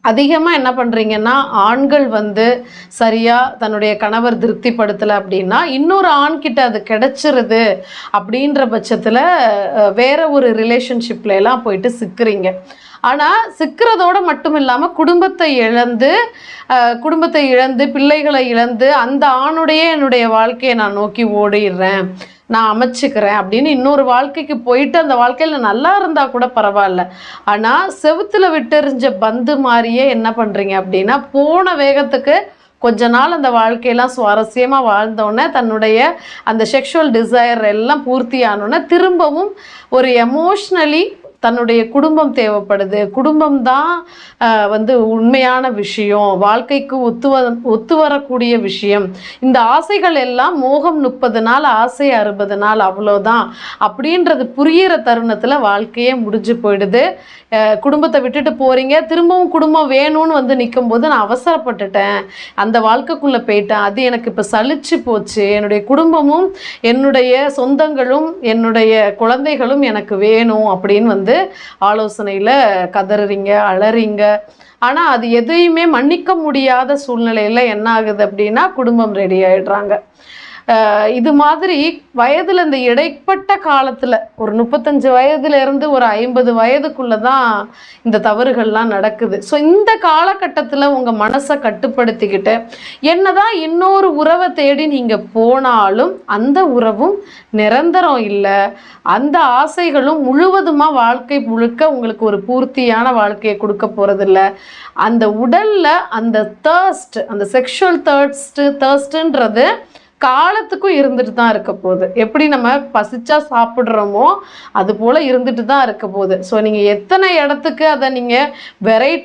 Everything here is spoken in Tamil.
அதிகமாக என்ன பண்ணுறீங்கன்னா, ஆண்கள் வந்து சரியாக தன்னுடைய கணவர் திருப்திப்படுத்தலை அப்படின்னா இன்னொரு ஆண்கிட்ட அது கிடைச்சிருது அப்படின்ற பட்சத்தில் வேற ஒரு ரிலேஷன்ஷிப்ல எல்லாம் போயிட்டு சிக்கிறீங்க. ஆனால் சிக்கிறதோடு மட்டும் இல்லாமல் குடும்பத்தை இழந்து பிள்ளைகளை இழந்து அந்த ஆணுடைய என்னுடைய வாழ்க்கையை நான் நோக்கி ஓடிடுறேன், நான் அமைச்சுக்கிறேன் அப்படின்னு இன்னொரு வாழ்க்கைக்கு போயிட்டு அந்த வாழ்க்கையில் நல்லா இருந்தால் கூட பரவாயில்ல. ஆனால் செவுத்தில் விட்டெறிஞ்ச பந்து மாதிரியே என்ன பண்ணுறீங்க அப்படின்னா, போன வேகத்துக்கு கொஞ்ச நாள் அந்த வாழ்க்கையெல்லாம் சுவாரஸ்யமாக வாழ்ந்தோடனே தன்னுடைய அந்த செக்ஷுவல் டிசையர் எல்லாம் பூர்த்தி ஆனோடனே திரும்பவும் ஒரு எமோஷ்னலி தன்னுடைய குடும்பம் தேவைப்படுது, குடும்பம் தான் வந்து உண்மையான விஷயம், வாழ்க்கைக்கு ஒத்து வரக்கூடிய விஷயம், இந்த ஆசைகள் எல்லாம் மோகம் 30 நாள் ஆசை 60 நாள் அவ்வளோதான் அப்படின்றது புரிகிற தருணத்தில் வாழ்க்கையே முடிஞ்சு போயிடுது. குடும்பத்தை விட்டுட்டு போகிறீங்க, திரும்பவும் குடும்பம் வேணும்னு வந்து நிற்கும்போது நான் அவசரப்பட்டுட்டேன், அந்த வாழ்க்கைக்குள்ளே போயிட்டேன், அது எனக்கு இப்போ சலிச்சு போச்சு, என்னுடைய குடும்பமும் என்னுடைய சொந்தங்களும் என்னுடைய குழந்தைகளும் எனக்கு வேணும் அப்படின்னு வந்து ஆலோசனையில் கதறீங்க, அழறீங்க. ஆனால் அது எதையுமே மன்னிக்க முடியாத சூழ்நிலையில் என்ன ஆகுது அப்படின்னா குடும்பம் ரெடி ஆகிடுறாங்க. இது மாதிரி வயதில் இந்த இடைப்பட்ட காலத்தில் ஒரு 35 வயதுலேருந்து ஒரு 50 வயதுக்குள்ளே தான் இந்த தவறுகள்லாம் நடக்குது. ஸோ இந்த காலகட்டத்தில் உங்கள் மனசை கட்டுப்படுத்திக்கிட்டு என்னதான் இன்னொரு உறவை தேடி நீங்கள் போனாலும் அந்த உறவும் நிரந்தரம் இல்லை, அந்த ஆசைகளும் முழுவதுமாக வாழ்க்கை முழுக்க உங்களுக்கு ஒரு பூர்த்தியான வாழ்க்கையை கொடுக்க போகிறதில்ல. அந்த உடலில் அந்த தர்ஸ்ட், அந்த செக்ஷுவல் தர்ஸ்ட்டுன்றது காலத்துக்கும் இருந்துட்டு தான் இருக்க போகுது. எப்படி நம்ம பசிச்சா சாப்பிட்றோமோ அது போல் இருந்துட்டு தான் இருக்க போகுது. ஸோ நீங்கள் எத்தனை இடத்துக்கு அதை நீங்கள் வெரைட்டி